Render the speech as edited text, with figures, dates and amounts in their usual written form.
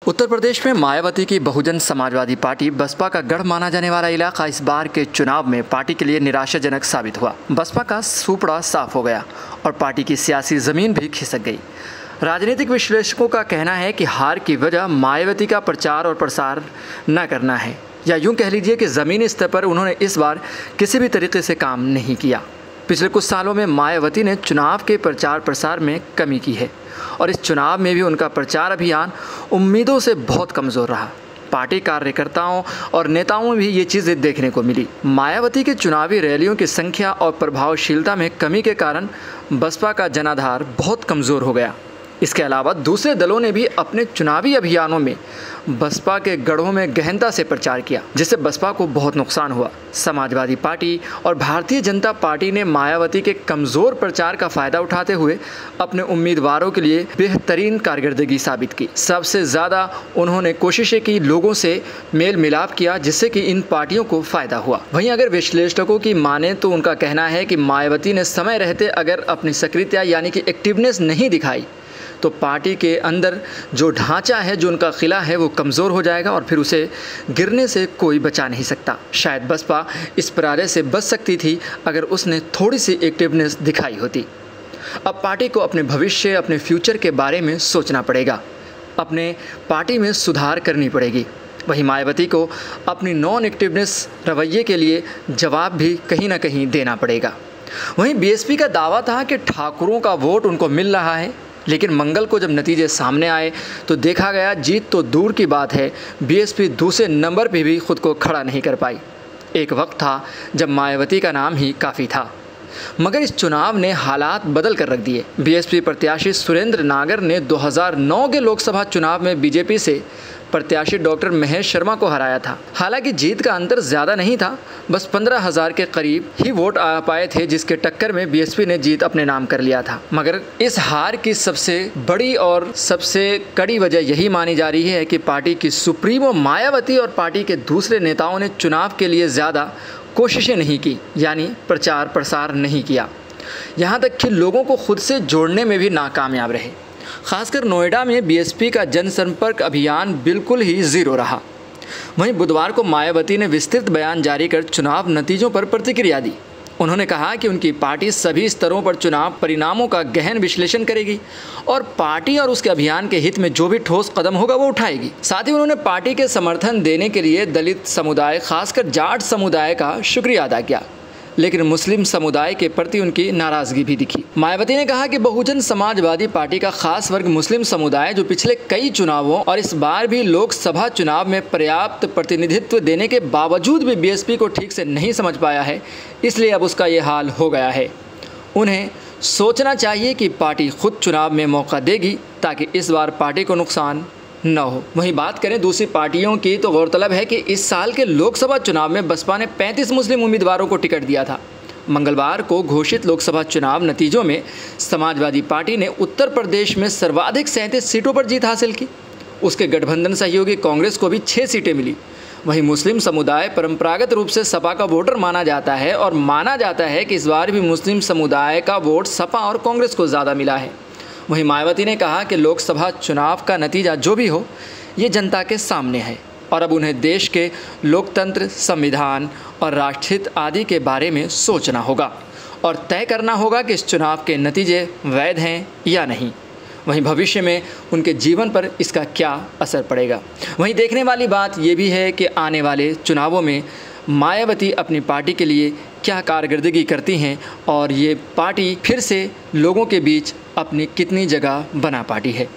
उत्तर प्रदेश में मायावती की बहुजन समाजवादी पार्टी बसपा का गढ़ माना जाने वाला इलाका इस बार के चुनाव में पार्टी के लिए निराशाजनक साबित हुआ। बसपा का सुपड़ा साफ हो गया और पार्टी की सियासी जमीन भी खिसक गई। राजनीतिक विश्लेषकों का कहना है कि हार की वजह मायावती का प्रचार और प्रसार न करना है, या यूं कह लीजिए कि ज़मीनी स्तर पर उन्होंने इस बार किसी भी तरीके से काम नहीं किया। पिछले कुछ सालों में मायावती ने चुनाव के प्रचार प्रसार में कमी की है और इस चुनाव में भी उनका प्रचार अभियान उम्मीदों से बहुत कमज़ोर रहा। पार्टी कार्यकर्ताओं और नेताओं में भी ये चीज़ें देखने को मिली। मायावती के चुनावी रैलियों की संख्या और प्रभावशीलता में कमी के कारण बसपा का जनाधार बहुत कमज़ोर हो गया। इसके अलावा दूसरे दलों ने भी अपने चुनावी अभियानों में बसपा के गढ़ों में गहनता से प्रचार किया, जिससे बसपा को बहुत नुकसान हुआ। समाजवादी पार्टी और भारतीय जनता पार्टी ने मायावती के कमज़ोर प्रचार का फ़ायदा उठाते हुए अपने उम्मीदवारों के लिए बेहतरीन कारकर्दगी साबित की। सबसे ज़्यादा उन्होंने कोशिशें की, लोगों से मेल मिलाप किया, जिससे कि इन पार्टियों को फ़ायदा हुआ। वहीं अगर विश्लेषकों की माने तो उनका कहना है कि मायावती ने समय रहते अगर अपनी सक्रियता यानी कि एक्टिवनेस नहीं दिखाई तो पार्टी के अंदर जो ढांचा है, जो उनका किला है, वो कमज़ोर हो जाएगा और फिर उसे गिरने से कोई बचा नहीं सकता। शायद बसपा इस पराजय से बच सकती थी अगर उसने थोड़ी सी एक्टिवनेस दिखाई होती। अब पार्टी को अपने भविष्य, अपने फ्यूचर के बारे में सोचना पड़ेगा, अपने पार्टी में सुधार करनी पड़ेगी। वहीं मायावती को अपनी नॉन एक्टिवनेस रवैये के लिए जवाब भी कहीं ना कहीं देना पड़ेगा। वहीं बीएसपी का दावा था कि ठाकुरों का वोट उनको मिल रहा है, लेकिन मंगल को जब नतीजे सामने आए तो देखा गया जीत तो दूर की बात है, बीएसपी दूसरे नंबर पे भी खुद को खड़ा नहीं कर पाई। एक वक्त था जब मायावती का नाम ही काफ़ी था, मगर इस चुनाव ने हालात बदल कर रख दिए। बीएसपी प्रत्याशी सुरेंद्र नागर ने 2009 के लोकसभा चुनाव में बीजेपी से प्रत्याशी डॉक्टर महेश शर्मा को हराया था। हालांकि जीत का अंतर ज़्यादा नहीं था, बस 15,000 के करीब ही वोट आ पाए थे, जिसके टक्कर में बीएसपी ने जीत अपने नाम कर लिया था। मगर इस हार की सबसे बड़ी और सबसे कड़ी वजह यही मानी जा रही है कि पार्टी की सुप्रीमो मायावती और पार्टी के दूसरे नेताओं ने चुनाव के लिए ज़्यादा कोशिशें नहीं की, यानी प्रचार प्रसार नहीं किया। यहाँ तक कि लोगों को खुद से जोड़ने में भी नाकामयाब रहे। खासकर नोएडा में बीएसपी का जनसंपर्क अभियान बिल्कुल ही ज़ीरो रहा। वहीं बुधवार को मायावती ने विस्तृत बयान जारी कर चुनाव नतीजों पर प्रतिक्रिया दी। उन्होंने कहा कि उनकी पार्टी सभी स्तरों पर चुनाव परिणामों का गहन विश्लेषण करेगी और पार्टी और उसके अभियान के हित में जो भी ठोस कदम होगा वो उठाएगी। साथ ही उन्होंने पार्टी के समर्थन देने के लिए दलित समुदाय, खासकर जाट समुदाय का शुक्रिया अदा किया, लेकिन मुस्लिम समुदाय के प्रति उनकी नाराज़गी भी दिखी। मायावती ने कहा कि बहुजन समाजवादी पार्टी का खास वर्ग मुस्लिम समुदाय, जो पिछले कई चुनावों और इस बार भी लोकसभा चुनाव में पर्याप्त प्रतिनिधित्व देने के बावजूद भी बीएसपी को ठीक से नहीं समझ पाया है, इसलिए अब उसका ये हाल हो गया है। उन्हें सोचना चाहिए कि पार्टी खुद चुनाव में मौका देगी ताकि इस बार पार्टी को नुकसान न हो। वहीं बात करें दूसरी पार्टियों की तो गौरतलब है कि इस साल के लोकसभा चुनाव में बसपा ने 35 मुस्लिम उम्मीदवारों को टिकट दिया था। मंगलवार को घोषित लोकसभा चुनाव नतीजों में समाजवादी पार्टी ने उत्तर प्रदेश में सर्वाधिक 37 सीटों पर जीत हासिल की। उसके गठबंधन सहयोगी कांग्रेस को भी 6 सीटें मिली। वहीं मुस्लिम समुदाय परंपरागत रूप से सपा का वोटर माना जाता है और माना जाता है कि इस बार भी मुस्लिम समुदाय का वोट सपा और कांग्रेस को ज़्यादा मिला है। वहीं मायावती ने कहा कि लोकसभा चुनाव का नतीजा जो भी हो, ये जनता के सामने है और अब उन्हें देश के लोकतंत्र, संविधान और राष्ट्रहित आदि के बारे में सोचना होगा और तय करना होगा कि इस चुनाव के नतीजे वैध हैं या नहीं। वहीं भविष्य में उनके जीवन पर इसका क्या असर पड़ेगा। वहीं देखने वाली बात ये भी है कि आने वाले चुनावों में मायावती अपनी पार्टी के लिए क्या कारकर्दगी करती हैं और ये पार्टी फिर से लोगों के बीच अपनी कितनी जगह बना पाती है।